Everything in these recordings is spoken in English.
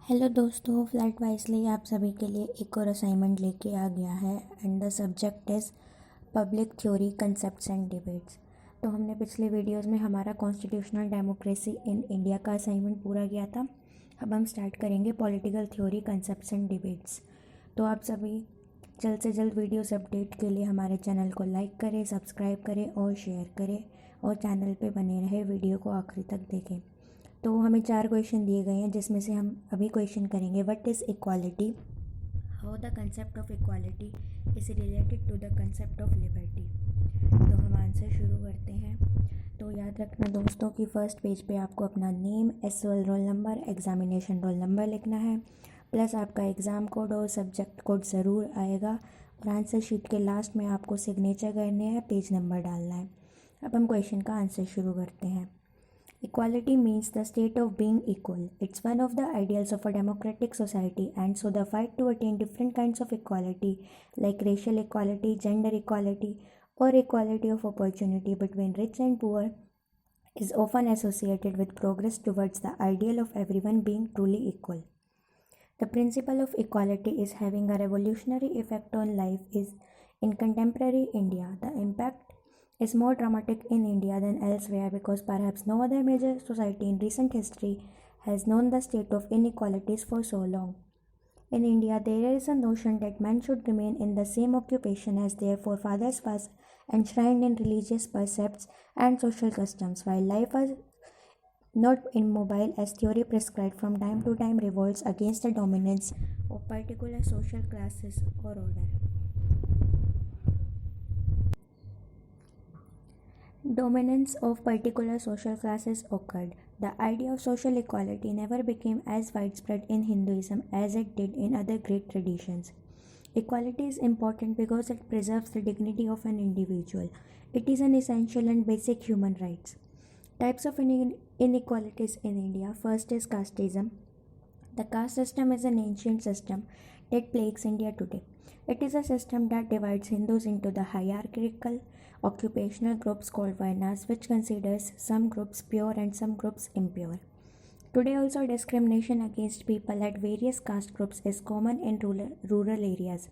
Hello दोस्तों, flat wisely आप सभी के लिए एक और असाइनमेंट लेके आ गया है and the subject is public theory concepts and debates. तो हमने पिछले वीडियोस में हमारा कॉन्स्टिट्यूशनल डेमोक्रेसी इन इंडिया का असाइनमेंट पूरा किया था। अब हम स्टार्ट करेंगे political theory concepts and debates. तो आप सभी जल्द से जल्द वीडियोस अपडेट के लिए हमारे चैनल को लाइक करें, सब्सक्राइब करें और शेयर करें और चैनल पे बने रहे, वीडियो को आखिरी तक देखें। तो हमें 4 क्वेश्चन दिए गए हैं जिसमें से हम अभी क्वेश्चन करेंगे what is equality, how the concept of equality is related to the concept of liberty. तो हम आंसर शुरू करते हैं। तो याद रखना दोस्तों कि फर्स्ट पेज पे आपको अपना name, SOL roll number, examination roll number लिखना है, प्लस आपका एग्ज़ाम कोड और सब्जेक्ट कोड ज़रूर आएगा। और आंसर शीट के लास्ट में आपको सिग्नेचर करने हैं, पेज नंबर डालना है। अब हम क्वेश्चन का आंसर शुरू करते हैं। Equality means the state of being equal. It's one of the ideals of a democratic society, and so the fight to attain different kinds of equality, like racial equality, gender equality, or equality of opportunity between rich and poor, is often associated with progress towards the ideal of everyone being truly equal. The principle of equality is having a revolutionary effect on life is in contemporary India. The impact is more dramatic in India than elsewhere because perhaps no other major society in recent history has known the state of inequalities for so long. In India, there is a notion that men should remain in the same occupation as their forefathers was enshrined in religious precepts and social customs, while life was not immobile as theory prescribed from time to time revolts against the dominance of particular social classes or order. Dominance of particular social classes occurred. The idea of social equality never became as widespread in Hinduism as it did in other great traditions. Equality is important because it preserves the dignity of an individual. It is an essential and basic human right. Types of inequalities in India. First is casteism. The caste system is an ancient system that plagues India today. It is a system that divides Hindus into the hierarchical occupational groups called Varnas, which considers some groups pure and some groups impure. Today, also, discrimination against people at various caste groups is common in rural areas.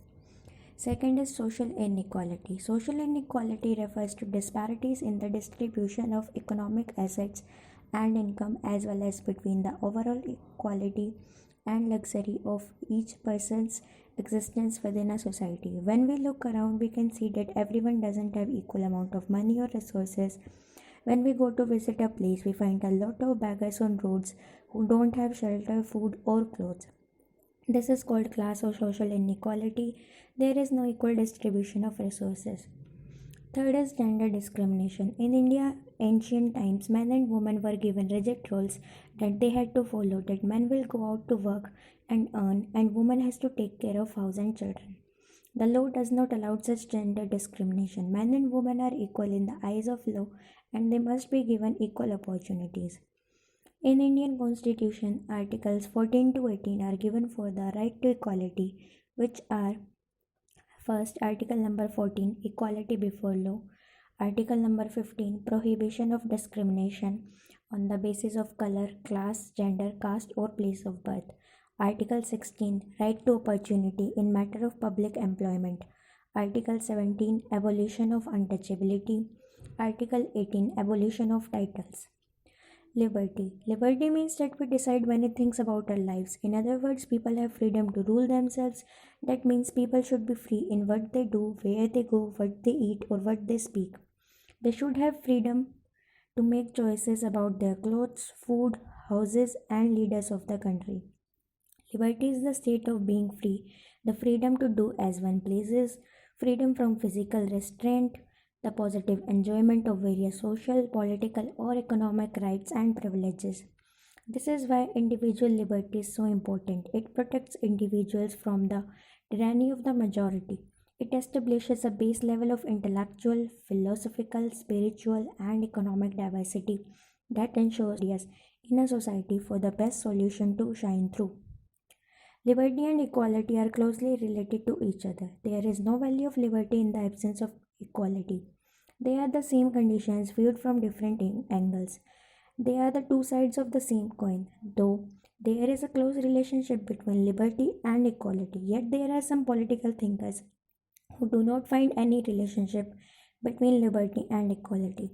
Second is social inequality. Social inequality refers to disparities in the distribution of economic assets and income, as well as between the overall quality and luxury of each person's existence within a society. When we look around, we can see that everyone doesn't have equal amount of money or resources. When we go to visit a place, we find a lot of beggars on roads who don't have shelter, food, or clothes. This is called class or social inequality. There is no equal distribution of resources. Third is gender discrimination. In India, ancient times, men and women were given rigid roles that they had to follow. That men will go out to work and earn, and woman has to take care of house and children. The law does not allow such gender discrimination. Men and women are equal in the eyes of law, and they must be given equal opportunities. In Indian Constitution, Articles 14 to 18 are given for the right to equality, which are: first, Article number 14, Equality before law. Article number 15, Prohibition of discrimination on the basis of color, class, gender, caste, or place of birth. Article 16, Right to opportunity in matter of public employment. Article 17, Abolition of untouchability. Article 18, Abolition of titles. Liberty. Liberty means that we decide many things about our lives. In other words, people have freedom to rule themselves. That means people should be free in what they do, where they go, what they eat, or what they speak. They should have freedom to make choices about their clothes, food, houses, and leaders of the country. Liberty is the state of being free, the freedom to do as one pleases, freedom from physical restraint, the positive enjoyment of various social, political, or economic rights and privileges. This is why individual liberty is so important. It protects individuals from the tyranny of the majority. It establishes a base level of intellectual, philosophical, spiritual, and economic diversity that ensures ideas in a society for the best solution to shine through. Liberty and equality are closely related to each other. There is no value of liberty in the absence of equality. They are the same conditions viewed from different angles. They are the two sides of the same coin, though There is a close relationship between liberty and equality, yet there are some political thinkers who do not find any relationship between liberty and equality.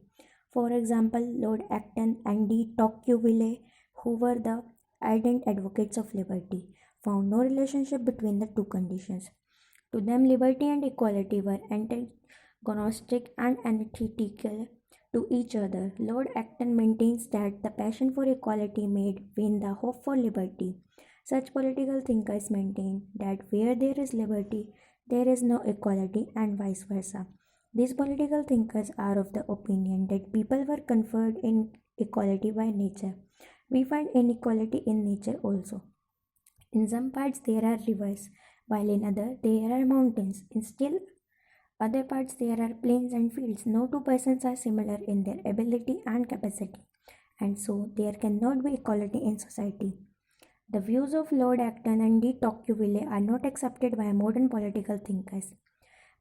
For example, Lord Acton and de Tocqueville, who were the ardent advocates of liberty, found no relationship between the two conditions. To them, liberty and equality were antagonistic and antithetical to each other. Lord Acton maintains that the passion for equality made vain the hope for liberty. Such political thinkers maintain that where there is liberty, there is no equality, and vice versa. These political thinkers are of the opinion that people were conferred in equality by nature. We find inequality in nature also. In some parts there are rivers, while in other there are mountains. In still other parts there are plains and fields. No two persons are similar in their ability and capacity, and so there cannot be equality in society. The views of Lord Acton and de Tocqueville are not accepted by modern political thinkers.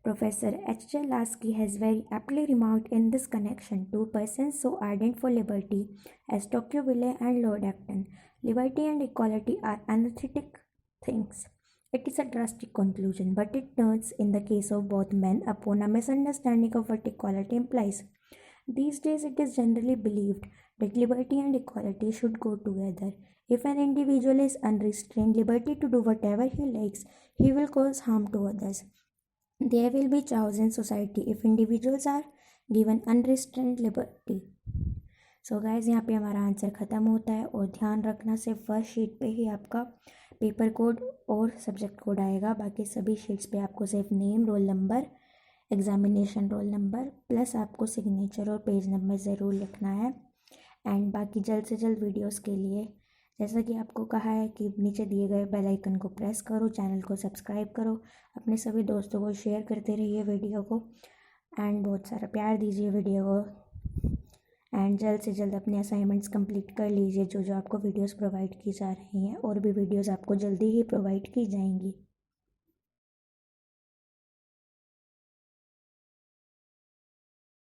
Professor H. J. Lasky has very aptly remarked in this connection two persons so ardent for liberty as Tocqueville and Lord Acton. Liberty and equality are antithetic things. It is a drastic conclusion, but it turns, in the case of both men, upon a misunderstanding of what equality implies. These days, it is generally believed that liberty and equality should go together. If an individual is unrestrained liberty to do whatever he likes, he will cause harm to others. There will be chaos in society if individuals are given unrestrained liberty. So guys यहाँ पे हमारा answer ख़त्म होता है, और ध्यान रखना सिर्फ फर्स्ट शीट पे ही आपका पेपर कोड और सब्जेक्ट कोड आएगा, बाकी सभी शीट्स पे आपको सिर्फ name, roll number, examination roll number plus आपको सिग्नेचर और पेज नंबर ज़रूर लिखना है। एंड बाकी जल्द से जल्द वीडियोस के लिए, जैसा कि आपको कहा है कि नीचे दिए गए बेल आइकन को प्रेस करो, चैनल को सब्सक्राइब करो, अपने सभी दोस्तों को शेयर करते रहिए वीडियो को, एंड बहुत सारा प्यार दीजिए वीडियो को। एंड जल्द से जल्द अपने असाइनमेंट्स कंप्लीट कर लीजिए जो जो आपको वीडियोस प्रोवाइड की जा रही हैं, और भी वीडियोस आपको जल्दी ही प्रोवाइड की जाएंगी।